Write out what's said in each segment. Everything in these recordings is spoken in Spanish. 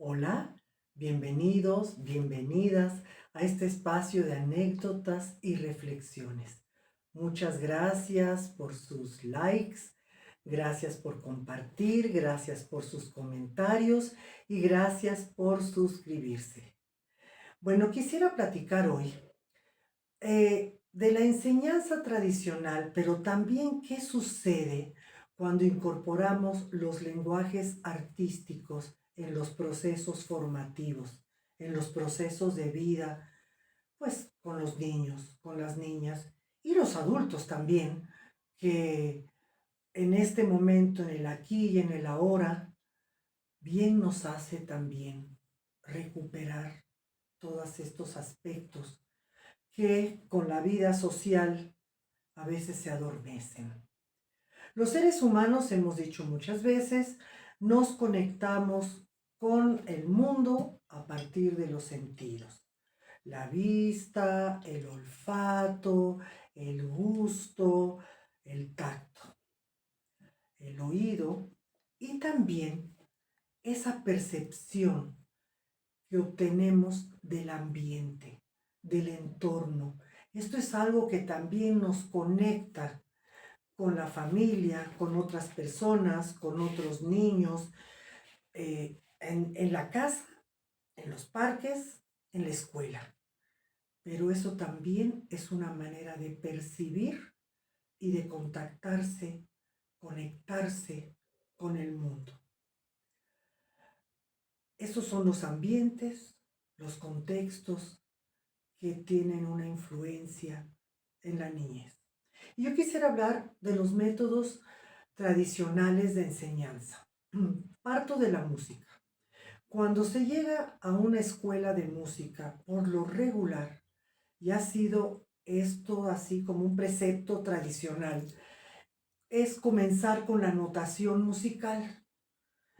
Hola, bienvenidos, bienvenidas a este espacio de anécdotas y reflexiones. Muchas gracias por sus likes, gracias por compartir, gracias por sus comentarios y gracias por suscribirse. Bueno, quisiera platicar hoy de la enseñanza tradicional, pero también qué sucede cuando incorporamos los lenguajes artísticos en los procesos formativos, en los procesos de vida, pues con los niños, con las niñas y los adultos también, que en este momento, en el aquí y en el ahora, bien nos hace también recuperar todos estos aspectos que con la vida social a veces se adormecen. Los seres humanos, hemos dicho muchas veces, nos conectamos con el mundo a partir de los sentidos. La vista, el olfato, el gusto, el tacto, el oído y también esa percepción que obtenemos del ambiente, del entorno. Esto es algo que también nos conecta con la familia, con otras personas, con otros niños, en la casa, en los parques, en la escuela. Pero eso también es una manera de percibir y de contactarse, conectarse con el mundo. Esos son los ambientes, los contextos que tienen una influencia en la niñez. Y yo quisiera hablar de los métodos tradicionales de enseñanza. Parto de la música. Cuando se llega a una escuela de música, por lo regular, y ha sido esto así como un precepto tradicional, es comenzar con la notación musical.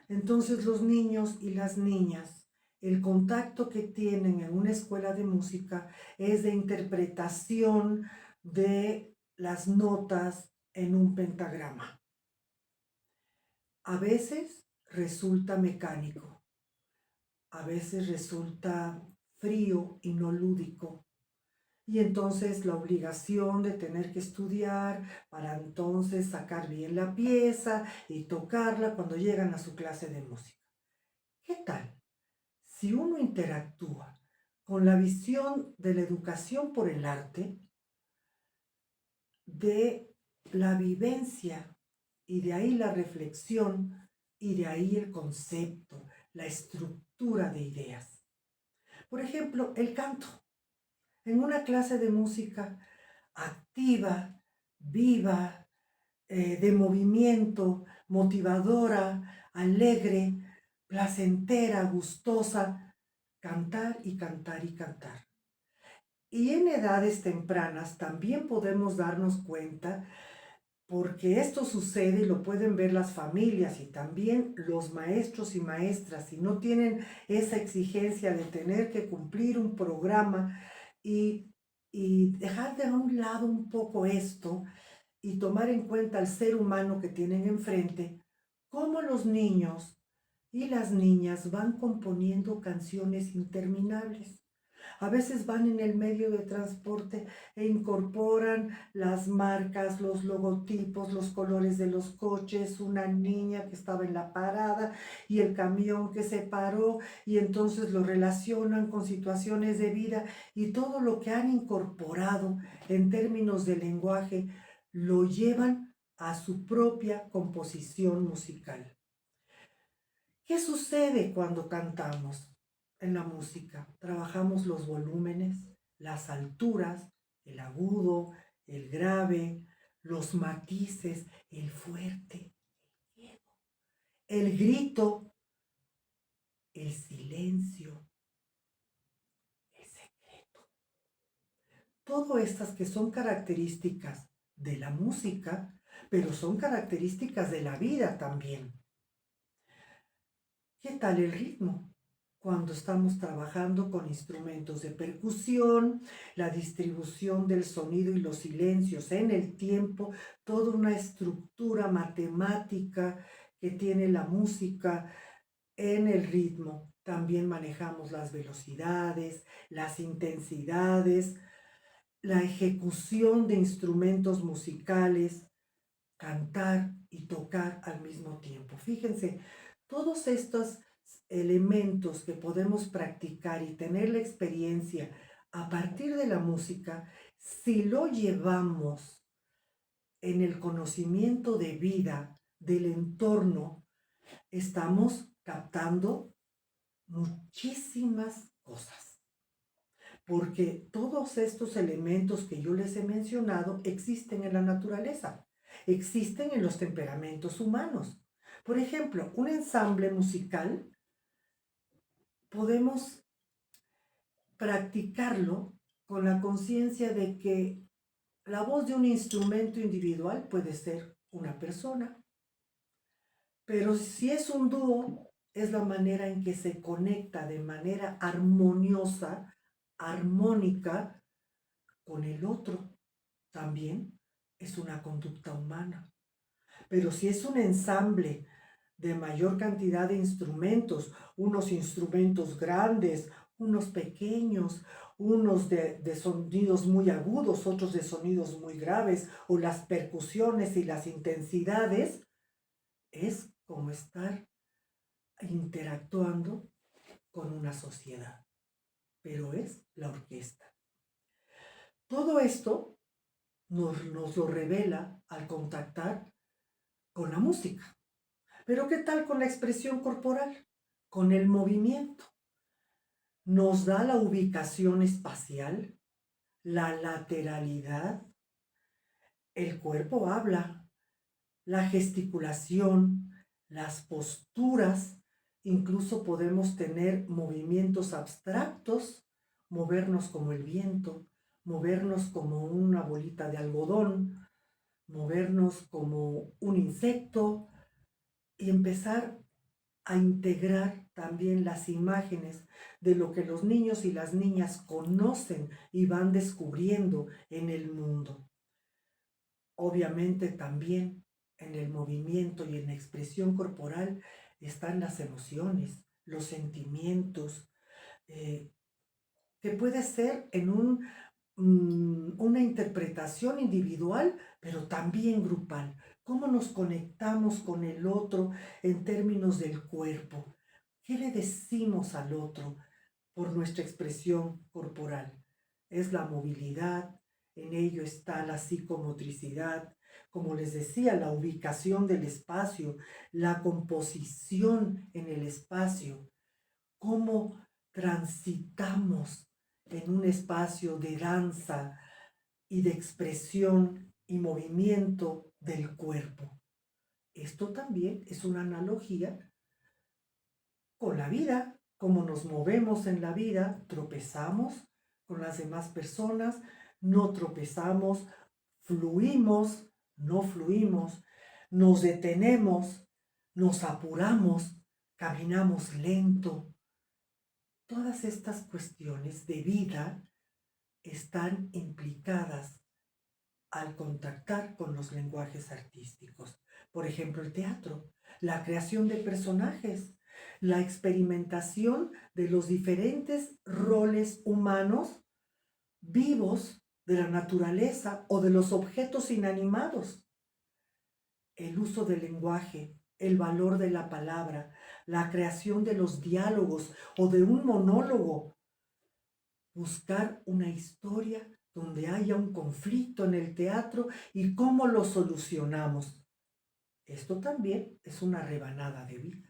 Entonces los niños y las niñas, el contacto que tienen en una escuela de música es de interpretación de las notas en un pentagrama. A veces resulta mecánico, a veces resulta frío y no lúdico. Y entonces la obligación de tener que estudiar para entonces sacar bien la pieza y tocarla cuando llegan a su clase de música. ¿Qué tal si uno interactúa con la visión de la educación por el arte, de la vivencia y de ahí la reflexión y de ahí el concepto, la estructura de ideas? Por ejemplo, el canto. En una clase de música activa, viva, de movimiento, motivadora, alegre, placentera, gustosa, cantar y cantar y cantar. Y en edades tempranas también podemos darnos cuenta, porque esto sucede y lo pueden ver las familias y también los maestros y maestras, si no tienen esa exigencia de tener que cumplir un programa y, y dejar de un lado un poco esto y tomar en cuenta al ser humano que tienen enfrente, cómo los niños y las niñas van componiendo canciones interminables. A veces van en el medio de transporte e incorporan las marcas, los logotipos, los colores de los coches, una niña que estaba en la parada y el camión que se paró y entonces lo relacionan con situaciones de vida y todo lo que han incorporado en términos de lenguaje lo llevan a su propia composición musical. ¿Qué sucede cuando cantamos en la música? Trabajamos los volúmenes, las alturas, el agudo, el grave, los matices, el fuerte, el grito, el silencio, el secreto. Todo estas que son características de la música, pero son características de la vida también. ¿Qué tal el ritmo? Cuando estamos trabajando con instrumentos de percusión, la distribución del sonido y los silencios en el tiempo, toda una estructura matemática que tiene la música en el ritmo. También manejamos las velocidades, las intensidades, la ejecución de instrumentos musicales, cantar y tocar al mismo tiempo. Fíjense, todos estos elementos que podemos practicar y tener la experiencia a partir de la música, si lo llevamos en el conocimiento de vida del entorno, estamos captando muchísimas cosas, porque todos estos elementos que yo les he mencionado existen en la naturaleza, existen en los temperamentos humanos. Por ejemplo, un ensamble musical podemos practicarlo con la conciencia de que la voz de un instrumento individual puede ser una persona, pero si es un dúo, es la manera en que se conecta de manera armoniosa, armónica con el otro. También es una conducta humana. Pero si es un ensamble de mayor cantidad de instrumentos, unos instrumentos grandes, unos pequeños, unos de sonidos muy agudos, otros de sonidos muy graves, o las percusiones y las intensidades, es como estar interactuando con una sociedad, pero es la orquesta. Todo esto nos lo revela al contactar con la música. Pero ¿qué tal con la expresión corporal? Con el movimiento. Nos da la ubicación espacial, la lateralidad, el cuerpo habla, la gesticulación, las posturas, incluso podemos tener movimientos abstractos, movernos como el viento, movernos como una bolita de algodón, movernos como un insecto y empezar a integrar también las imágenes de lo que los niños y las niñas conocen y van descubriendo en el mundo. Obviamente también en el movimiento y en la expresión corporal están las emociones, los sentimientos, eh, que puede ser en una interpretación individual, pero también grupal. ¿Cómo nos conectamos con el otro en términos del cuerpo? ¿Qué le decimos al otro por nuestra expresión corporal? Es la movilidad, en ello está la psicomotricidad, como les decía, la ubicación del espacio, la composición en el espacio, cómo transitamos en un espacio de danza y de expresión y movimiento del cuerpo. Esto también es una analogía con la vida, cómo nos movemos en la vida, tropezamos con las demás personas, no tropezamos, fluimos, no fluimos, nos detenemos, nos apuramos, caminamos lento. Todas estas cuestiones de vida están implicadas al contactar con los lenguajes artísticos. Por ejemplo, el teatro, la creación de personajes, la experimentación de los diferentes roles humanos vivos de la naturaleza o de los objetos inanimados. El uso del lenguaje, el valor de la palabra, la creación de los diálogos o de un monólogo, buscar una historia donde haya un conflicto en el teatro y cómo lo solucionamos. Esto también es una rebanada de vida.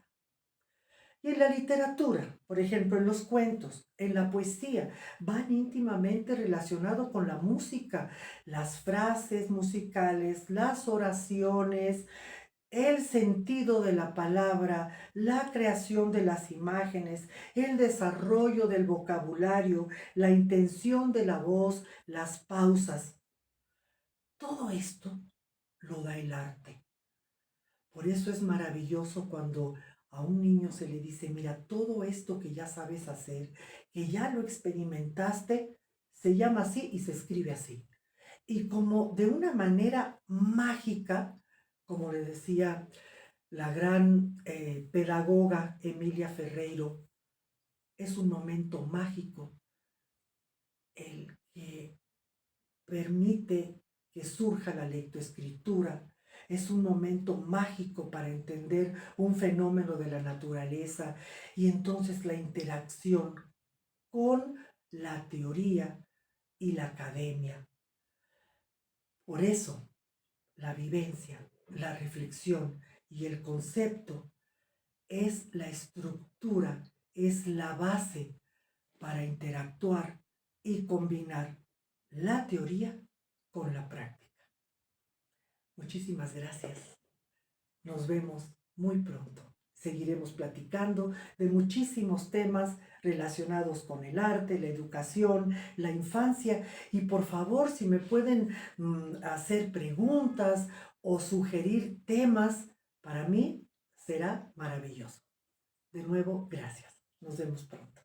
Y en la literatura, por ejemplo, en los cuentos, en la poesía, van íntimamente relacionados con la música, las frases musicales, las oraciones, el sentido de la palabra, la creación de las imágenes, el desarrollo del vocabulario, la intención de la voz, las pausas. Todo esto lo da el arte. Por eso es maravilloso cuando a un niño se le dice, mira, todo esto que ya sabes hacer, que ya lo experimentaste, se llama así y se escribe así. Y como de una manera mágica, como le decía la gran pedagoga Emilia Ferreiro, es un momento mágico el que permite que surja la lectoescritura. Es un momento mágico para entender un fenómeno de la naturaleza y entonces la interacción con la teoría y la academia. Por eso, la vivencia, la reflexión y el concepto es la estructura, es la base para interactuar y combinar la teoría con la práctica. Muchísimas gracias. Nos vemos muy pronto. Seguiremos platicando de muchísimos temas relacionados con el arte, la educación, la infancia y por favor si me pueden hacer preguntas o sugerir temas, para mí será maravilloso. De nuevo, gracias. Nos vemos pronto.